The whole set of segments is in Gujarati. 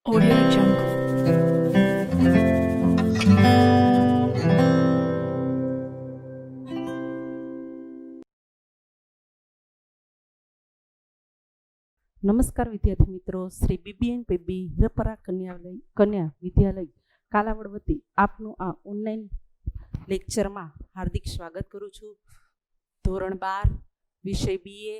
Audio Jungle. નમસ્કાર વિદ્યાર્થી મિત્રો, શ્રી બીબીએન પીબી હિરપરા કન્યા વિદ્યાલય કાલાવડ વતી આપનું આ ઓનલાઈન લેક્ચરમાં હાર્દિક સ્વાગત કરું છું. ધોરણ 12 વિષય બીએ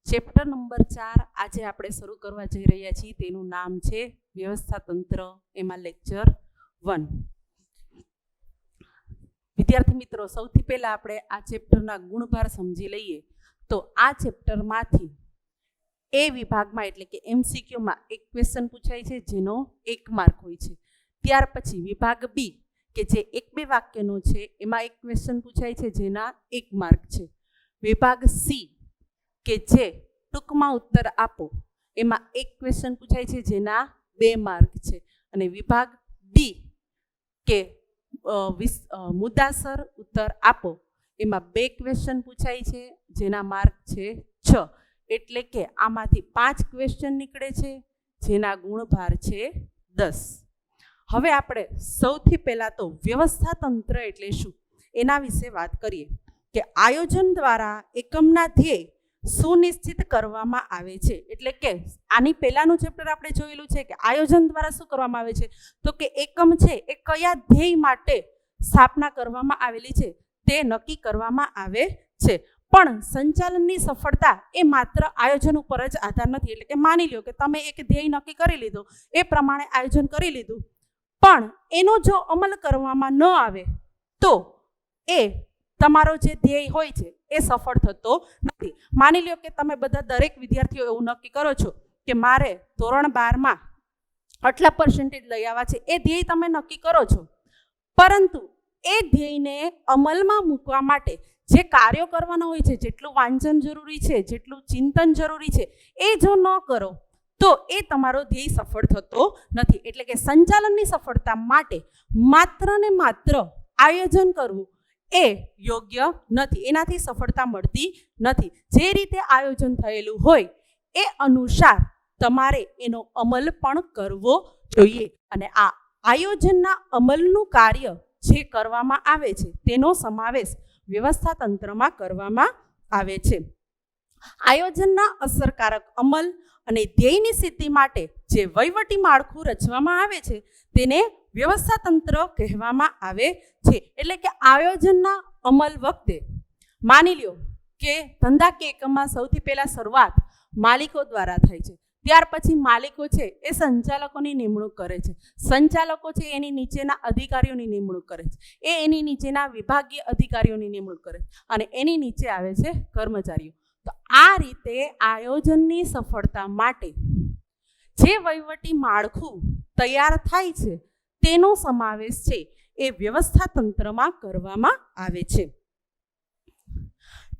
ચેપ્ટર નંબર 4 આજે આપણે શરૂ કરવા જઈ રહ્યા છીએ. તેનું નામ છે વ્યવસ્થા તંત્ર, એમાં લેક્ચર 1. વિદ્યાર્થી મિત્રો, સૌથી પહેલા આપણે આ ચેપ્ટરના ગુણભાર સમજી લઈએ. તો આ ચેપ્ટરમાંથી એ વિભાગમાં એટલે કે એમસીક્યુમાં એક ક્વેશ્ચન પૂછાય છે જેનો 1 માર્ક હોય છે. ત્યાર પછી વિભાગ બી કે જે 1-2 વાક્યનો છે એમાં એક ક્વેશ્ચન પૂછાય છે જેના 1 માર્ક છે. વિભાગ સી કે જે ટૂંકમાં ઉત્તર આપો એમાં એક ક્વેશ્ચન પૂછાય છે જેના 2 માર્ક છે. અને વિભાગ ડી કે મુદ્દાસર ઉત્તર આપો એમાં 2 ક્વેશ્ચન પૂછાય છે જેના માર્ક છે 6. એટલે કે આમાંથી 5 ક્વેશ્ચન નીકળે છે જેના ગુણભાર છે 10. હવે આપણે સૌથી પહેલા તો વ્યવસ્થા તંત્ર એટલે શું એના વિશે વાત કરીએ કે આયોજન દ્વારા એકમના ધ્યેય સુનિશ્ચિત કરવામાં આવે છે. એટલે કે આની પહેલાનું ચેપ્ટર આપણે જોયેલું છે કે આયોજન દ્વારા શું કરવામાં આવે છે, તો કે એકમ છે એ કયા ધ્યેય માટે સ્થાપના કરવામાં આવેલી છે તે નક્કી કરવામાં આવે છે. પણ સંચાલનની સફળતા એ માત્ર આયોજન ઉપર જ આધાર નથી. એટલે કે માની લો કે તમે એક ધ્યેય નક્કી કરી લીધો, એ પ્રમાણે આયોજન કરી લીધું, પણ એનો જો અમલ કરવામાં ન આવે તો એ તમારો જે ધ્યેય હોય છે એ સફળ થતો નથી. માની લો કે તમે બધા દરેક વિદ્યાર્થીઓ એવું નક્કી કરો છો કે મારે ધોરણ 12માં આટલા પર્સન્ટેજ લઈ આવવા છે, એ ધ્યેય તમે નક્કી કરો છો, પરંતુ એ ધ્યેયને અમલમાં મૂકવા માટે જે કાર્યો કરવાના હોય છે, જેટલું વાંચન જરૂરી છે, જેટલું ચિંતન જરૂરી છે, એ જો ન કરો તો એ તમારો ધ્યેય સફળ થતો નથી. એટલે કે સંચાલનની સફળતા માટે માત્ર ને માત્ર આયોજન કરવું એ યોગ્ય નથી, એનાથી સફળતા મળતી નથી. જે રીતે આયોજન થયેલું હોય એ અનુસાર તમારે એનો અમલ પણ કરવો જોઈએ. અને આ આયોજનના અમલનું કાર્ય જે કરવામાં આવે છે તેનો સમાવેશ વ્યવસ્થા તંત્રમાં કરવામાં આવે છે. આયોજનના અસરકારક અમલ અને ધ્યેયની સિદ્ધિ માટે જે વહીવટી માળખું રચવામાં આવે છે તેને વ્યવસ્થા તંત્ર કહેવામાં આવે છે. એટલે કે આયોજનના અમલ વખતે માની લ્યો કે ધંધાકીય એકમમાં સૌથી પહેલા શરૂઆત માલિકો દ્વારા થાય છે. ત્યાર પછી માલિકો છે એ સંચાલકોની નિમણૂક કરે છે, સંચાલકો છે એની નીચેના અધિકારીઓની નિમણૂક કરે છે, એ એની નીચેના વિભાગીય અધિકારીઓની નિમણૂક કરે છે, અને એની નીચે આવે છે કર્મચારીઓ. તો આ રીતે આયોજનની સફળતા માટે જે વહીવટી માળખું તૈયાર થાય છે તેનો સમાવેશ છે એ વ્યવસ્થા તંત્રમાં કરવામાં આવે છે.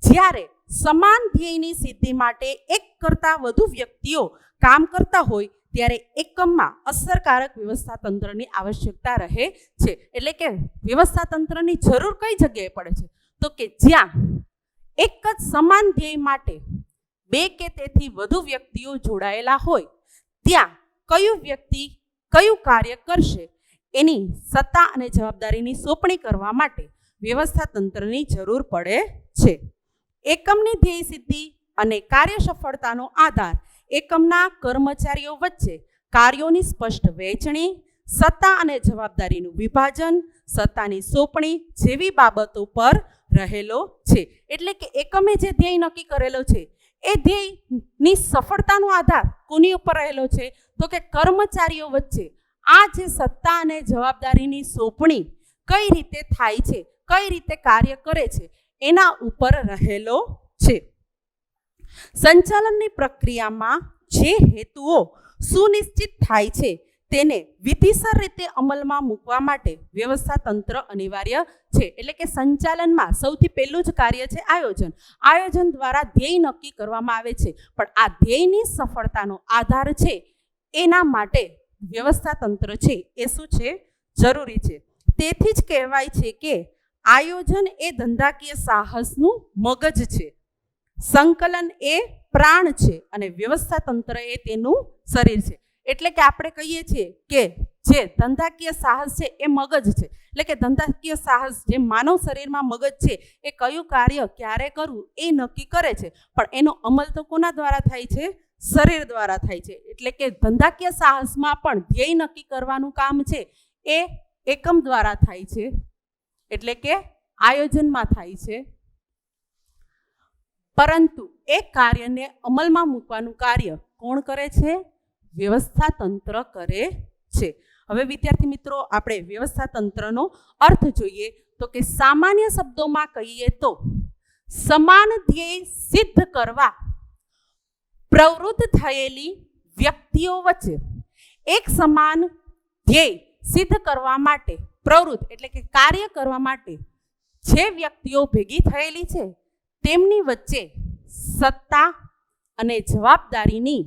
જ્યારે સમાન ધ્યેયની સિદ્ધિ માટે એક કરતાં વધુ વ્યક્તિઓ કામ કરતા હોય ત્યારે એકમમાં અસરકારક વ્યવસ્થા તંત્રની આવશ્યકતા રહે છે. એટલે કે વ્યવસ્થા તંત્રની જરૂર કઈ જગ્યાએ પડે છે, તો કે જ્યાં એક જ સમાન ધ્યેય માટે 2 કે તેથી વધુ વ્યક્તિઓ જોડાયેલા હોય ત્યાં કયું વ્યક્તિ કયું કાર્ય કરશે એની સત્તા અને જવાબદારીની સોંપણી કરવા માટે વ્યવસ્થા તંત્રની જરૂર પડે છે. એકમની ધ્યેય સિદ્ધિ અને કાર્ય સફળતાનો આધાર એકમના કર્મચારીઓ વચ્ચે કાર્યોની સ્પષ્ટ વહેંચણી, સત્તા અને જવાબદારીનું વિભાજન, સત્તાની સોંપણી જેવી બાબતો પર રહેલો છે. એટલે કે એકમે જે ધ્યેય નક્કી કરેલો છે એ ધ્યેયની સફળતાનો આધાર કોની ઉપર રહેલો છે, તો કે કર્મચારીઓ વચ્ચે આ જે સત્તા અને જવાબદારીની સોંપણી કઈ રીતે થાય છે, કઈ રીતે કાર્ય કરે છે એના ઉપર રહેલો છે. સંચાલનની પ્રક્રિયામાં જે હેતુઓ સુનિશ્ચિત થાય છે તેને વિધિસર રીતે અમલમાં મૂકવા માટે વ્યવસ્થા તંત્ર અનિવાર્ય છે. એટલે કે સંચાલનમાં સૌથી પહેલું જ કાર્ય છે આયોજન. આયોજન દ્વારા ધ્યેય નક્કી કરવામાં આવે છે, પણ આ ધ્યેયની સફળતાનો આધાર છે એના માટે વ્યવસ્થા તંત્ર છે એ શું છે, જરૂરી છે. તેથી જ કહેવાય છે કે આયોજન એ ધંધાકીય સાહસનું મગજ છે, સંકલન એ પ્રાણ છે અને વ્યવસ્થા તંત્ર એ તેનું શરીર છે. એટલે કે આપણે કહીએ છીએ કે જે ધંધાકીય સાહસ છે એ મગજ છે, એટલે કે ધંધાકીય સાહસ જે માનવ શરીરમાં મગજ છે એ કયું કાર્ય ક્યારે કરવું એ નક્કી કરે છે, પણ એનો અમલ તો કોના દ્વારા થાય છે? શરીર દ્વારા થાય છે. એટલે કે ધંધાકીય સાહસમાં પણ ધ્યેય નક્કી કરવાનું કામ છે એ એકમ દ્વારા થાય છે, એટલે કે આયોજનમાં થાય છે. પરંતુ એ કાર્યને અમલમાં મૂકવાનું કાર્ય કોણ કરે છે? વ્યવસ્થા તંત્ર કરે છે. હવે વિદ્યાર્થી મિત્રો આપણે વ્યવસ્થા તંત્રનો અર્થ જોઈએ તો કે સામાન્ય શબ્દોમાં કહીએ તો સમાન ધ્યેય સિદ્ધ કરવા પ્રવૃત્ત થયેલી વ્યક્તિઓ વચ્ચે એક સમાન ધ્યેય સિદ્ધ કરવા માટે પ્રવૃત્ત એટલે કે કાર્ય કરવા માટે જે વ્યક્તિઓ ભેગી થયેલી છે તેમની વચ્ચે સત્તા અને જવાબદારીની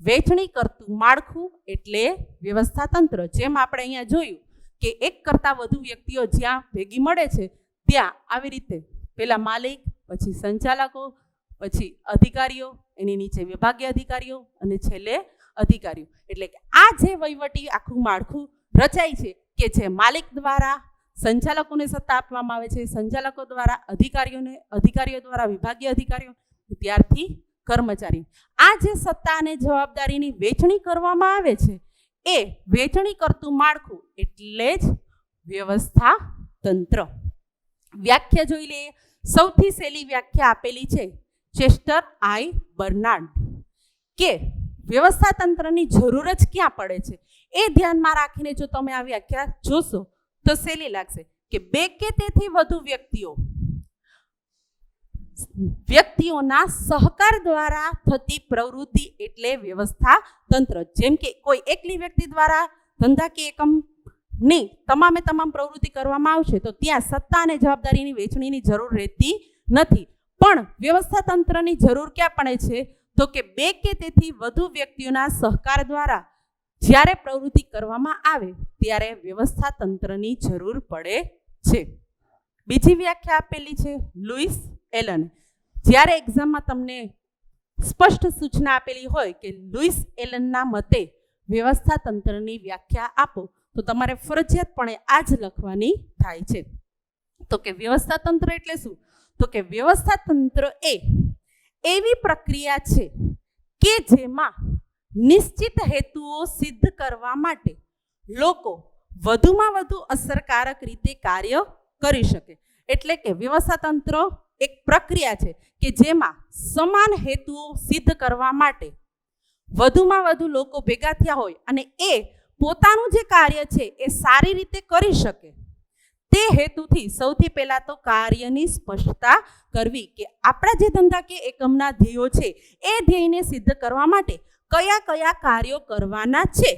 વહેંચણી કરતું માળખું એટલે વ્યવસ્થા તંત્ર. જેમ આપણે અહીંયા જોયું કે એક કરતાં વધુ વ્યક્તિઓ જ્યાં ભેગી મળે છે ત્યાં આવી રીતે પેલા માલિક, પછી સંચાલકો, પછી અધિકારીઓ, એની નીચે વિભાગીય અધિકારીઓ અને છેલ્લે અધિકારીઓ. એટલે કે આ જે વહીવટી આખું માળખું રચાય છે કે જે માલિક દ્વારા સંચાલકોને સત્તા આપવામાં આવે છે, સંચાલકો દ્વારા અધિકારીઓ દ્વારા વિભાગીય અધિકારીઓ, ત્યારથી કર્મચારી. આ જે સત્તા અને જવાબદારીની વહેંચણી કરવામાં આવે છે એ વહેંચણી કરતું માળખું એટલે જ વ્યવસ્થા તંત્ર. વ્યાખ્યા જોઈ લઈએ. સૌથી સહેલી વ્યાખ્યા આપેલી છે ચેસ્ટર આઈ બર્નાર્ડ કે વ્યવસ્થા તંત્રની જરૂર જ ક્યાં પડે છે એ ધ્યાનમાં રાખીને જો તમે આ વ્યાખ્યા જોશો તો સહેલી લાગશે કે બે કે તેથી વધુ વ્યક્તિઓના સહકાર દ્વારા થતી પ્રવૃત્તિ એટલે વ્યવસ્થા તંત્ર. જેમ કે કોઈ એકલી વ્યક્તિ દ્વારા ધંધાકીય એકમની તમામે તમામ પ્રવૃત્તિ કરવામાં આવશે તો ત્યાં સત્તા અને જવાબદારીની વહેંચણીની જરૂર રહેતી નથી. પણ વ્યવસ્થા તંત્રની જરૂર ક્યાં પડે છે તો કે બે કે તેથી વધુ વ્યક્તિઓના સહકાર દ્વારા જ્યારે પ્રવૃત્તિ કરવામાં આવે ત્યારે વ્યવસ્થા તંત્રની જરૂર પડે છે. બીજી વ્યાખ્યા આપેલી છે લુઈસ એલન. જ્યારે એક્ઝામમાં તમને સ્પષ્ટ સૂચના આપેલી હોય કે લુઈસ એલનના મતે વ્યવસ્થા તંત્રની વ્યાખ્યા આપો તો તમારે ફરજિયાતપણે આ જ લખવાની થાય છે. તો કે વ્યવસ્થા તંત્ર એટલે શું? તો કે વ્યવસ્થા તંત્ર એ એવી પ્રક્રિયા છે કે જેમાં નિશ્ચિત હેતુઓ સિદ્ધ કરવા માટે લોકો વધુમાં વધુ અસરકારક રીતે કાર્ય કરી શકે. એટલે કે વ્યવસ્થા તંત્ર એક પ્રક્રિયા છે કે જેમાં સમાન હેતુઓ સિદ્ધ કરવા માટે વધુમાં વધુ લોકો ભેગા થયા હોય અને એ પોતાનું જે કાર્ય છે એ સારી રીતે કરી શકે તે હેતુથી સૌથી પહેલા તો કાર્યની સ્પષ્ટતા કરવી કે આપણા જે ધંધાકીય એકમના ધ્યેયો છે એ ધ્યેયને સિદ્ધ કરવા માટે કયા કયા કાર્યો કરવાના છે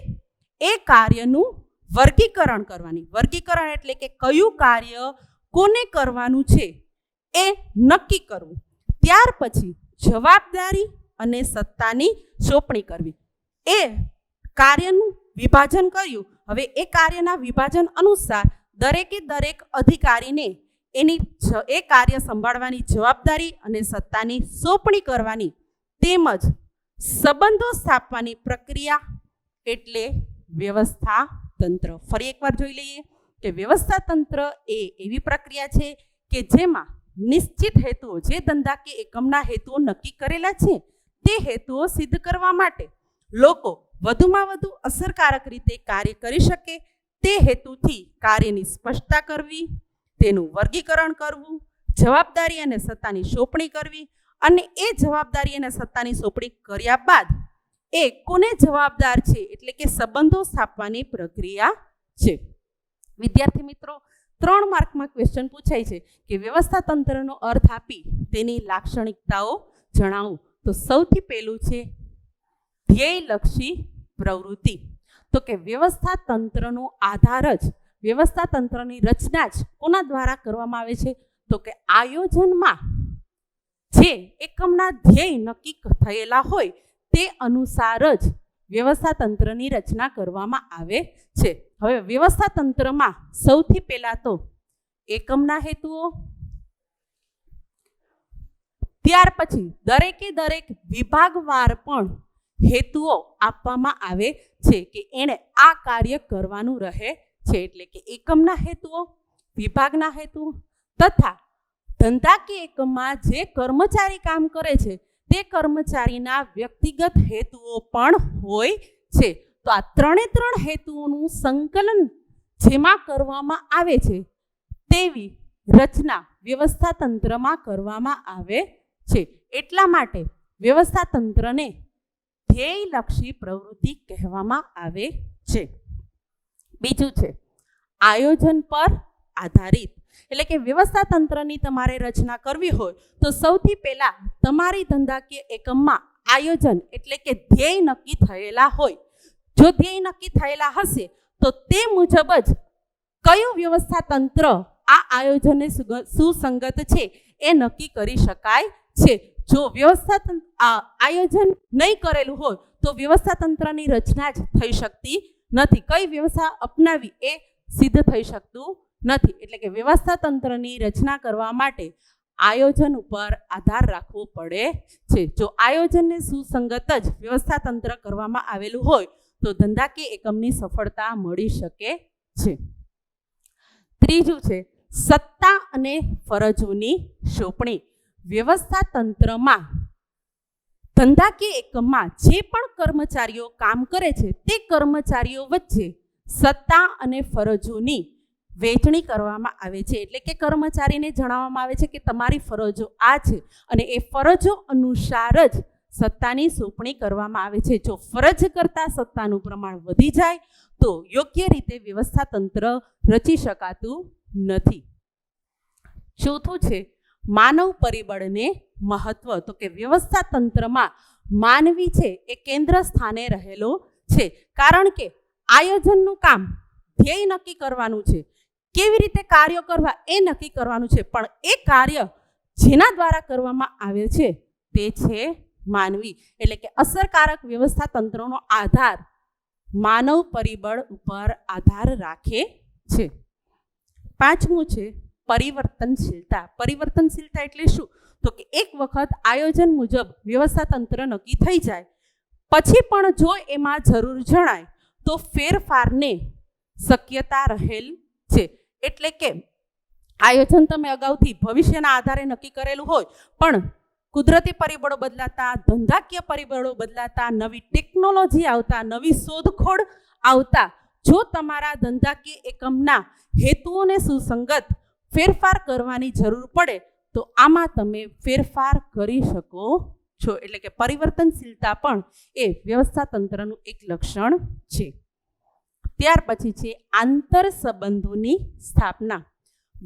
એ કાર્યનું વર્ગીકરણ કરવાની. વર્ગીકરણ એટલે કે કયું કાર્ય કોને કરવાનું છે એ નક્કી કરવું. ત્યાર પછી જવાબદારી અને સત્તાની સોંપણી કરવી. એ કાર્યનું વિભાજન કર્યું. હવે એ કાર્યના વિભાજન અનુસાર દરેકે દરેક અધિકારીને એ કાર્ય સંભાળવાની જવાબદારી અને સત્તાની સોંપણી કરવાની તેમજ સંબંધો સ્થાપવાની પ્રક્રિયા એટલે વ્યવસ્થા તંત્ર. ફરી એકવાર જોઈ લઈએ કે વ્યવસ્થા તંત્ર એ એવી પ્રક્રિયા છે કે જેમાં નિશ્ચિત હેતુઓ જે ધંધાકીય એકમના હેતુઓ નક્કી કરેલા છે તે હેતુઓ સિદ્ધ કરવા માટે લોકો વધુમાં વધુ અસરકારક રીતે કાર્ય કરી શકે તે હેતુથી કાર્યની સ્પષ્ટતા કરવી, તેનું વર્ગીકરણ કરવું, જવાબદારી અને સત્તાની સોંપણી કરવી અને એ જવાબદારી અને સત્તાની સોંપણી કર્યા બાદ એ કોને જવાબદાર છે એટલે કે સંબંધો સ્થાપવાની પ્રક્રિયા છે. વિદ્યાર્થી મિત્રો 3 માર્કમાં ક્વેશ્ચન પૂછાય છે કે વ્યવસ્થા તંત્રનો અર્થ આપી તેની લાક્ષણિકતાઓ જણાવો. તો સૌથી પહેલું છે ધ્યેયલક્ષી પ્રવૃત્તિ. તો કે વ્યવસ્થા તંત્રનો આધાર જ વ્યવસ્થા તંત્રની રચના જ કોના દ્વારા કરવામાં આવે છે તો કે આયોજનમાં જે એકમના ધ્યેય નક્કી થયેલા હોય તે અનુસાર જ વ્યવસ્થા તંત્રની રચના કરવામાં આવે છે. હવે વ્યવસ્થા તંત્રમાં સૌથી પહેલા તો એકમના હેતુઓ, ત્યાર પછી દરેકે દરેક વિભાગવાર પણ હેતુઓ આપવામાં આવે છે કે એણે આ કાર્ય કરવાનું રહે છે. એટલે કે એકમના હેતુઓ, વિભાગના હેતુઓ તથા ધંધાકીય એકમમાં જે કર્મચારી કામ કરે છે તે કર્મચારીના વ્યક્તિગત હેતુઓ પણ હોય છે. તો આ ત્રણ હેતુઓનું સંકલન જેમાં કરવામાં આવે છે તેવી રચના વ્યવસ્થા તંત્રમાં કરવામાં આવે છે. એટલા માટે વ્યવસ્થા તંત્રને ધ્યેયલક્ષી પ્રવૃત્તિ કહેવામાં આવે છે. બીજું છે આયોજન પર આધારિત. એટલે કે વ્યવસ્થા તંત્રની તમારે રચના કરવી હોય તો સૌથી પહેલા તમારી ધંધાકીય એકમમાં આયોજન એટલે કે ધ્યેય નક્કી થયેલા હોય. જો ધ્યેય નક્કી થયેલા હશે તો તે મુજબ જ કયું વ્યવસ્થા તંત્ર આ આયોજનને સુસંગત છે એ નક્કી કરી શકાય છે. જો વ્યવસ્થા આયોજન નહીં કરેલું હોય તો વ્યવસ્થા તંત્રની રચના જ થઈ શકતી નથી. કઈ વ્યવસ્થા અપનાવી એ સિદ્ધ થઈ શકતું નથી. એટલે કે વ્યવસ્થા તંત્રની રચના કરવા માટે આયોજન ઉપર આધાર રાખવો પડે છે. જો આયોજનને સુસંગત જ વ્યવસ્થા તંત્ર કરવામાં આવેલું હોય તો ધંધાકીય એકમની સફળતા મળી શકે છે. ત્રીજું છે સત્તા અને ફરજોની સોંપણી. વ્યવસ્થા તંત્રમાં ધંધાકીય એકમમાં જે પણ કર્મચારીઓ કામ કરે છે તે કર્મચારીઓ વચ્ચે સત્તા અને ફરજોની વહેંચણી કરવામાં આવે છે. એટલે કે કર્મચારીને જણાવવામાં આવે છે કે તમારી ફરજો આ છે અને એ ફરજો અનુસાર જ સત્તાની સોંપણી કરવામાં આવે છે. જો ફરજ કરતાં સત્તાનું પ્રમાણ વધી જાય તો યોગ્ય રીતે વ્યવસ્થા તંત્ર રચી શકાતું નથી. ચોથું છે માનવ પરિબળને મહત્વ. તો કે વ્યવસ્થા તંત્રમાં માનવી છે એ કેન્દ્ર સ્થાને રહેલો છે. કારણ કે આયોજનનું કામ ધ્યેય નક્કી કરવાનું છે, કેવી રીતે કાર્યો કરવા એ નક્કી કરવાનું છે, પણ એ કાર્ય જેના દ્વારા કરવામાં આવે છે તે છે માનવી. એટલે કે અસરકારક વ્યવસ્થા તંત્રનો આધાર માનવ પરિબળ ઉપર આધાર રાખે છે. પાંચમું છે પરિવર્તનશીલતા. પરિવર્તનશીલતા એટલે શું? તો કે એક વખત આયોજન મુજબ વ્યવસ્થા તંત્ર નક્કી થઈ જાય પછી પણ જો એમાં જરૂર જણાય તો ફેરફારને શક્યતા રહેલ છે. એટલે કે આયોજન તમે અગાઉથી ભવિષ્યના આધારે નક્કી કરેલું હોય પણ કુદરતી પરિબળો બદલાતા, ધંધાકીય પરિબળો બદલાતા, નવી ટેકનોલોજી આવતા, નવી શોધખોળ આવતા જો તમારા ધંધાકીય એકમના હેતુઓને સુસંગત ફેરફાર કરવાની જરૂર પડે તો આમાં તમે ફેરફાર કરી શકો છો. એટલે કે પરિવર્તનશીલતા પણ એ વ્યવસ્થા તંત્રનું એક લક્ષણ છે. ત્યાર પછી છે આંતર સંબંધોની સ્થાપના.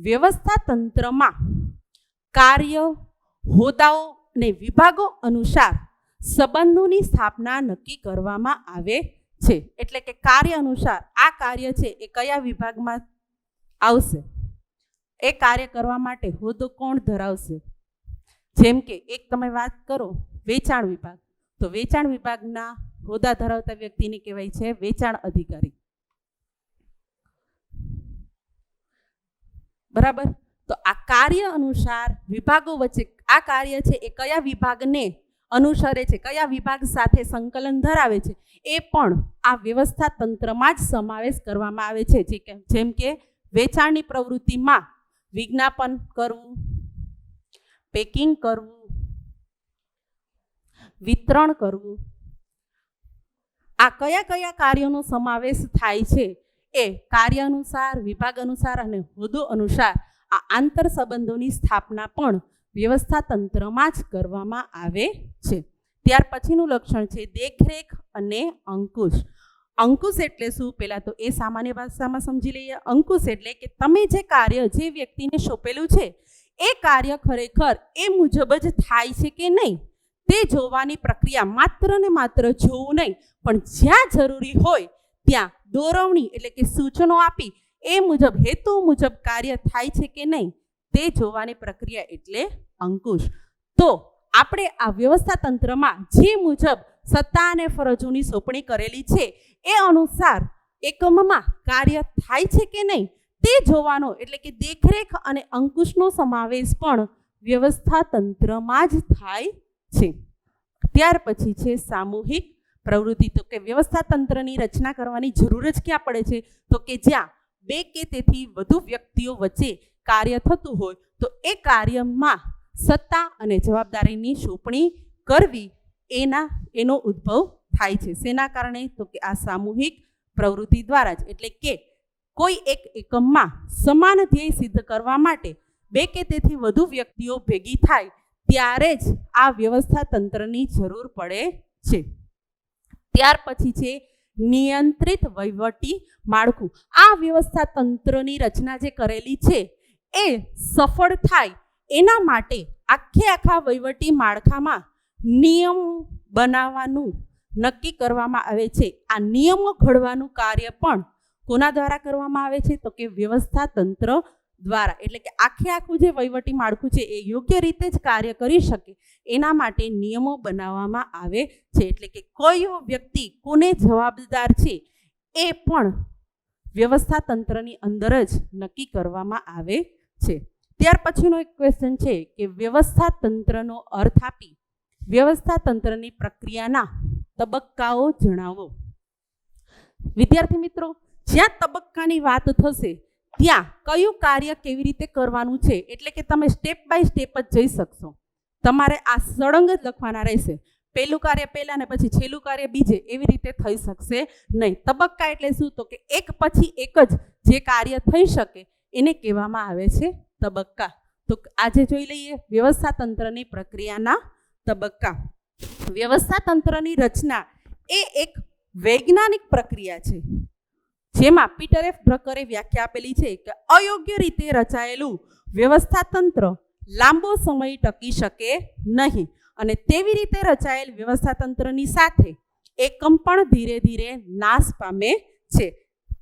વ્યવસ્થા તંત્રમાં કાર્ય, હોદ્દાઓ અને વિભાગો અનુસાર સંબંધોની સ્થાપના નક્કી કરવામાં આવે છે. એટલે કે કાર્ય અનુસાર આ કાર્ય છે એ કયા વિભાગમાં આવશે, એ કાર્ય કરવા માટે હોદ્દો કોણ ધરાવશે. જેમ કે એક તમે વાત કરો વેચાણ વિભાગ, તો વેચાણ વિભાગના હોદ્દા ધરાવતા વ્યક્તિને કહેવાય છે વેચાણ અધિકારી. બરાબર. તો આ કાર્ય અનુસાર વિભાગો વચ્ચે આ કાર્ય છે એ કયા વિભાગને અનુસરે છે, કયા વિભાગ સાથે સંકલન ધરાવે છે, એ પણ આ વ્યવસ્થા તંત્રમાં જ સમાવેશ કરવામાં આવે છે. જેમ કે વેચાણની પ્રવૃત્તિમાં વિજ્ઞાપન કરવું, પેકિંગ કરવું, વિતરણ કરવું, આ કયા કયા કાર્યોનો સમાવેશ થાય છે એ કાર્ય અનુસાર, વિભાગ અનુસાર અને હોદ્દો અનુસાર આ આંતર સંબંધોની સ્થાપના પણ વ્યવસ્થા તંત્રમાં જ કરવામાં આવે છે. ત્યાર પછીનું લક્ષણ છે દેખરેખ અને અંકુશ. અંકુશ એટલે શું? પહેલાં તો એ સામાન્ય ભાષામાં સમજી લઈએ. અંકુશ એટલે કે તમે જે કાર્ય જે વ્યક્તિને સોંપેલું છે એ કાર્ય ખરેખર એ મુજબ જ થાય છે કે નહીં તે જોવાની પ્રક્રિયા. માત્ર ને માત્ર જોવું નહીં, પણ જ્યાં જરૂરી હોય ત્યાં દોરવણી એટલે કે સૂચનો આપી એ મુજબ હેતુ મુજબ કાર્ય થાય છે કે નહીં તે જોવાની પ્રક્રિયા એટલે અંકુશ. તો આપણે આ વ્યવસ્થા તંત્રમાં જે મુજબ સત્તા અને ફરજોની સોંપણી કરેલી છે એ અનુસાર એકમમાં કાર્ય થાય છે કે નહીં તે જોવાનો એટલે કે દેખરેખ અને અંકુશનો સમાવેશ પણ વ્યવસ્થા તંત્રમાં જ થાય છે. ત્યાર પછી છે સામૂહિક પ્રવૃત્તિ? તો કે વ્યવસ્થા તંત્રની રચના કરવાની જરૂર જ ક્યાં પડે છે? તો કે જ્યાં બે કે તેથી વધુ વ્યક્તિઓ વચ્ચે કાર્ય થતું હોય તો એ કાર્યમાં સત્તા અને જવાબદારીની સોંપણી કરવી એનો ઉદ્ભવ થાય છે. શેના કારણે? તો કે આ સામૂહિક પ્રવૃત્તિ દ્વારા જ. એટલે કે કોઈ એક એકમમાં સમાન ધ્યેય સિદ્ધ કરવા માટે બે કે તેથી વધુ વ્યક્તિઓ ભેગી થાય ત્યારે જ આ વ્યવસ્થા તંત્રની જરૂર પડે છે. ત્યાર પછી છે નિયંત્રિત વહીવટી માળખું. આ વ્યવસ્થા તંત્રની રચના જે કરેલી છે એ સફળ થાય એના માટે આખા વહીવટી માળખામાં નિયમ બનાવવાનું નક્કી કરવામાં આવે છે. આ નિયમો ઘડવાનું કાર્ય પણ કોના દ્વારા કરવામાં આવે છે? તો કે વ્યવસ્થા તંત્ર દ્વારા. એટલે કે આખું જે વહીવટી માળખું છે એ યોગ્ય રીતે જ કાર્ય કરી શકે એના માટે નિયમો બનાવવામાં આવે છે. એટલે કે કયો વ્યક્તિ કોને જવાબદાર છે એ પણ વ્યવસ્થા તંત્રની અંદર જ નક્કી કરવામાં આવે છે. ત્યાર પછીનો એક ક્વેશ્ચન છે કે વ્યવસ્થા તંત્રનો અર્થ આપી વ્યવસ્થા તંત્રની પ્રક્રિયાના તબક્કાઓ જણાવો. વિદ્યાર્થી મિત્રો, જ્યાં તબક્કાની વાત થશે ત્યાં કયું કાર્ય કેવી રીતે કરવાનું છે એટલે કે તમે સ્ટેપ બાય સ્ટેપ જ જઈ શકશો. તમારે આ સળંગ જ લખવાના રહેશે. પહેલું કાર્ય પહેલા ને પછી છેલ્લું કાર્ય બીજે એવી રીતે થઈ શકશે નહીં. તબક્કા એટલે શું? તો કે એક પછી એક જ જે કાર્ય થઈ શકે એને કહેવામાં આવે છે તબક્કા. તો આજે જોઈ લઈએ વ્યવસ્થા તંત્રની પ્રક્રિયાના તબક્કા. વ્યવસ્થા તંત્રની રચના એ એક વૈજ્ઞાનિક પ્રક્રિયા છે જેમાં પીટર એફ ડ્રકરે વ્યાખ્યા આપેલી છે કે અયોગ્ય રીતે રચાયેલું વ્યવસ્થા તંત્ર લાંબો સમય ટકી શકે નહીં અને તેવી રીતે રચાયેલ વ્યવસ્થા તંત્રની સાથે એકમ પણ ધીરે ધીરે નાશ પામે છે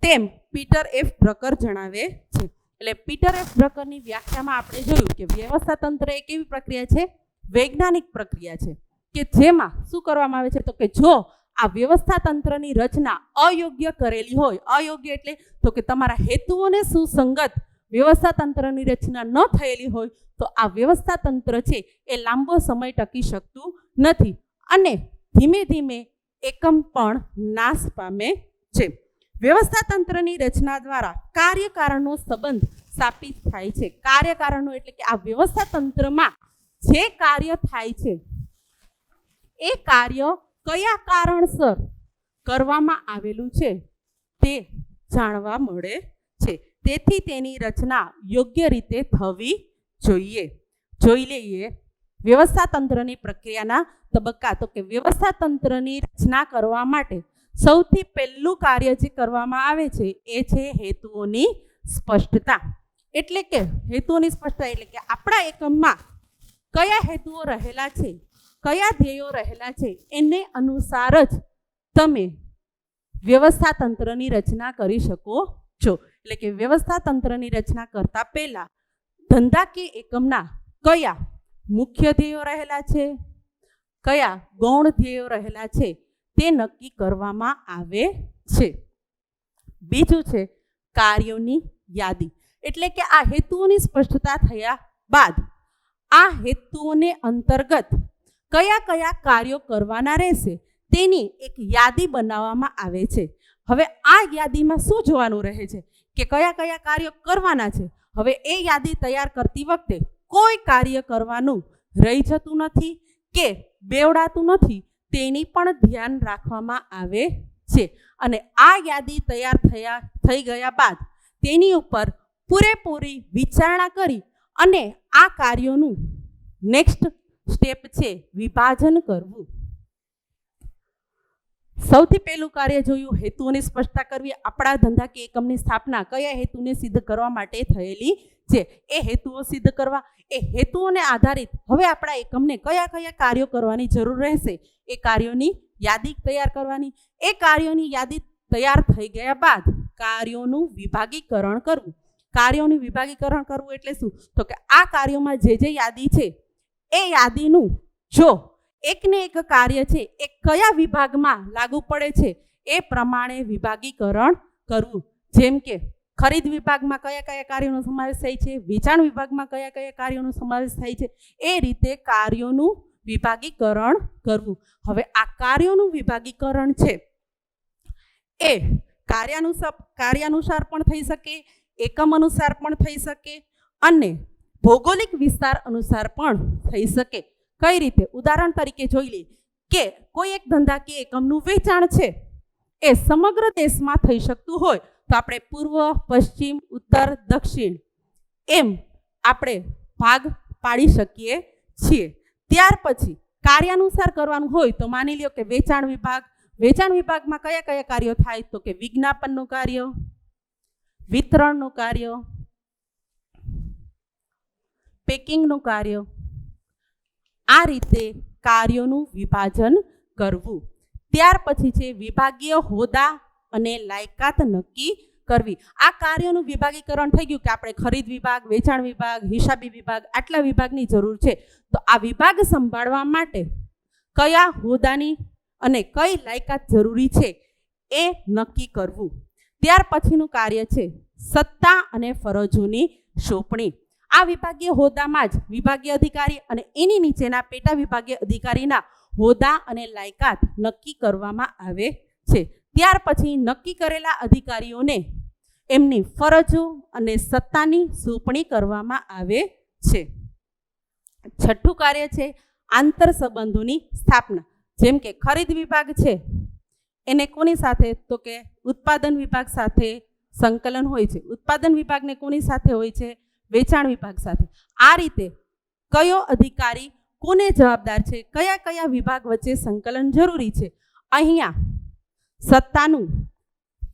તેમ પીટર એફ ડ્રકર જણાવે છે. એટલે પીટર એફ ડ્રકરની વ્યાખ્યામાં આપણે જોયું કે વ્યવસ્થા તંત્ર એક એવી પ્રક્રિયા છે, વૈજ્ઞાનિક પ્રક્રિયા છે કે જેમાં શું કરવામાં આવે છે? તો કે જો આ વ્યવસ્થા તંત્રની રચના અયોગ્ય કરેલી હોય, અયોગ્ય એટલે તો કે તમારા હેતુઓને સુસંગત વ્યવસ્થા તંત્રની રચના ન થયેલી હોય તો આ વ્યવસ્થા તંત્ર છે એ લાંબો સમય ટકી શકતું નથી અને ધીમે ધીમે એકમ પણ નાશ પામે છે. વ્યવસ્થા તંત્રની રચના દ્વારા કાર્યકારણનો સંબંધ સ્થાપિત થાય છે. કાર્યકારણનો એટલે કે આ વ્યવસ્થા તંત્રમાં જે કાર્ય થાય છે એ કાર્ય કયા કારણસર કરવામાં આવેલું છે તે જાણવા મળે છે. તેથી તેની રચના યોગ્ય રીતે થવી જોઈએ. જોઈ લઈએ વ્યવસ્થા તંત્રની પ્રક્રિયાના તબક્કા. તો કે વ્યવસ્થા તંત્રની રચના કરવા માટે સૌથી પહેલું કાર્ય જે કરવામાં આવે છે એ છે હેતુઓની સ્પષ્ટતા. એટલે કે હેતુઓની સ્પષ્ટતા એટલે કે આપણા એકમમાં કયા હેતુઓ રહેલા છે, કયા ધ્યેયો રહેલા છે એને અનુસાર જ તમે વ્યવસ્થા તંત્રની રચના કરી શકો છો. એટલે કે વ્યવસ્થા તંત્રની રચના કરતા પહેલા ધંધાકીય એકમના કયા મુખ્ય ધ્યેયો રહેલા છે, કયા ગૌણ ધ્યેયો રહેલા છે તે નક્કી કરવામાં આવે છે. બીજું છે કાર્યોની યાદી. એટલે કે આ હેતુઓની સ્પષ્ટતા થયા બાદ આ હેતુઓને અંતર્ગત કયા કયા કાર્યો કરવાના રહેશે તેની એક યાદી બનાવવામાં આવે છે. હવે આ યાદીમાં શું જોવાનું રહે છે કે કયા કયા કાર્યો કરવાના છે. હવે એ યાદી તૈયાર કરતી વખતે કોઈ કાર્ય કરવાનું રહી જતું નથી કે બેવડાતું નથી તેની પણ ધ્યાન રાખવામાં આવે છે. અને આ યાદી તૈયાર થઈ ગયા બાદ તેની ઉપર પૂરેપૂરી વિચારણા કરી અને આ કાર્યોનું નેક્સ્ટ સ્ટેપ છે વિભાજન કરવું. સૌથી પહેલું કાર્ય જોયું હેતુઓની સ્પષ્ટતા કરવી. આપણા ધંધાકીય એકમની સ્થાપના કયા હેતુને સિદ્ધ કરવા માટે થયેલી છે એ હેતુઓ સિદ્ધ કરવા. એ હેતુઓને આધારિત હવે આપણા એકમને કયા કયા કાર્યો કરવાની જરૂર રહેશે એ કાર્યોની યાદી તૈયાર કરવાની. એ કાર્યોની યાદી તૈયાર થઈ ગયા બાદ કાર્યોનું વિભાગીકરણ કરવું. કાર્યોનું વિભાગીકરણ કરવું એટલે શું? તો કે આ કાર્યોમાં જે યાદી છે એ યાદીનું જો એકને એક કાર્ય છે એ કયા વિભાગમાં લાગુ પડે છે એ પ્રમાણે વિભાગીકરણ કરવું. જેમ કે ખરીદ વિભાગમાં કયા કયા કાર્યોનો સમાવેશ થાય છે, વેચાણ વિભાગમાં કયા કયા કાર્યોનો સમાવેશ થાય છે, એ રીતે કાર્યોનું વિભાગીકરણ કરવું. હવે આ કાર્યોનું વિભાગીકરણ છે એ કાર્યાનુસાર પણ થઈ શકે, એકમ અનુસાર પણ થઈ શકે અને ભૌગોલિક વિસ્તાર અનુસાર પણ થઈ શકે. કઈ રીતે? ઉદાહરણ તરીકે જોઈ લઈએ કે કોઈ એક ધંધાકીય એકમનું વેચાણ છે એ સમગ્ર દેશમાં થઈ શકતું હોય તો આપણે પૂર્વ, પશ્ચિમ, ઉત્તર, દક્ષિણ એમ આપણે ભાગ પાડી શકીએ છીએ. ત્યાર પછી કાર્યાનુસાર કરવાનું હોય તો માની લ્યો કે વેચાણ વિભાગમાં કયા કયા કાર્યો થાય? તો કે વિજ્ઞાપનનું કાર્ય, વિતરણનું કાર્ય, પેકિંગનું કાર્ય. આ રીતે કાર્યોનું વિભાજન કરવું. ત્યાર પછી છે વિભાગીય હોદ્દા અને લાયકાત નક્કી કરવી. આ કાર્યોનું વિભાગીકરણ થઈ ગયું કે આપણે ખરીદ વિભાગ, વેચાણ વિભાગ, હિસાબી વિભાગ, આટલા વિભાગની જરૂર છે. તો આ વિભાગ સંભાળવા માટે કયા હોદ્દાની અને કઈ લાયકાત જરૂરી છે એ નક્કી કરવું. ત્યાર પછીનું કાર્ય છે સત્તા અને ફરજોની સોંપણી. આ વિભાગીય હોદ્દામાં જ વિભાગીય અધિકારી અને એની નીચેના પેટા વિભાગીય અધિકારીના હોદ્દા અને લાયકાત નક્કી કરવામાં આવે છે. ત્યાર પછી નક્કી કરેલા અધિકારીઓને એમની ફરજો અને સત્તાની સોંપણી કરવામાં આવે છે. છઠ્ઠું કાર્ય છે આંતર સંબંધોની સ્થાપના. જેમ કે ખરીદ વિભાગ છે એને કોની સાથે? તો કે ઉત્પાદન વિભાગ સાથે સંકલન હોય છે. ઉત્પાદન વિભાગને કોની સાથે હોય છે? વેચાણ વિભાગ સાથે. આ રીતે કયો અધિકારી કોને જવાબદાર છે, કયા કયા વિભાગ વચ્ચે સંકલન જરૂરી છે. અહીંયા સત્તાનું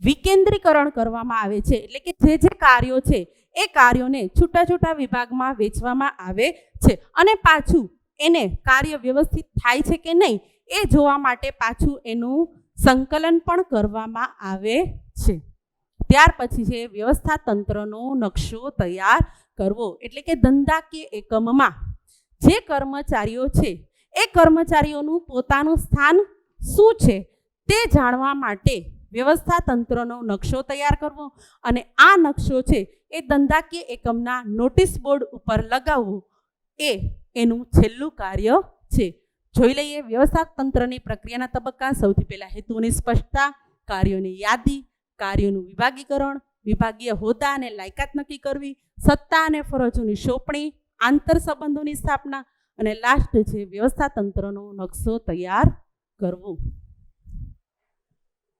વિકેન્દ્રીકરણ કરવામાં આવે છે. એટલે કે જે કાર્યો છે એ કાર્યોને છૂટા છૂટા વિભાગમાં વહેંચવામાં આવે છે અને પાછું એને કાર્ય વ્યવસ્થિત થાય છે કે નહીં એ જોવા માટે પાછું એનું સંકલન પણ કરવામાં આવે છે. ત્યાર પછી છે વ્યવસ્થા તંત્રનો નકશો તૈયાર કરવો. એટલે કે ધંધાકીય એકમમાં જે કર્મચારીઓ છે એ કર્મચારીઓનું પોતાનું સ્થાન શું છે તે જાણવા માટે વ્યવસ્થા તંત્રનો નકશો તૈયાર કરવો અને આ નકશો છે એ ધંધાકીય એકમના નોટિસ બોર્ડ ઉપર લગાવવો એ એનું છેલ્લું કાર્ય છે. જોઈ લઈએ વ્યવસ્થા તંત્રની પ્રક્રિયાના તબક્કા. સૌથી પહેલા હેતુની સ્પષ્ટતા, કાર્યોની યાદી, કાર્યોનું વિભાગીકરણ, વિભાગીય હોદ્દા અને લાયકાત નક્કી કરવી, સત્તા અને ફરજોની સોંપણી, આંતર સંબંધોની સ્થાપના અને લાસ્ટ છે વ્યવસ્થા તંત્રનો નકશો તૈયાર કરવો.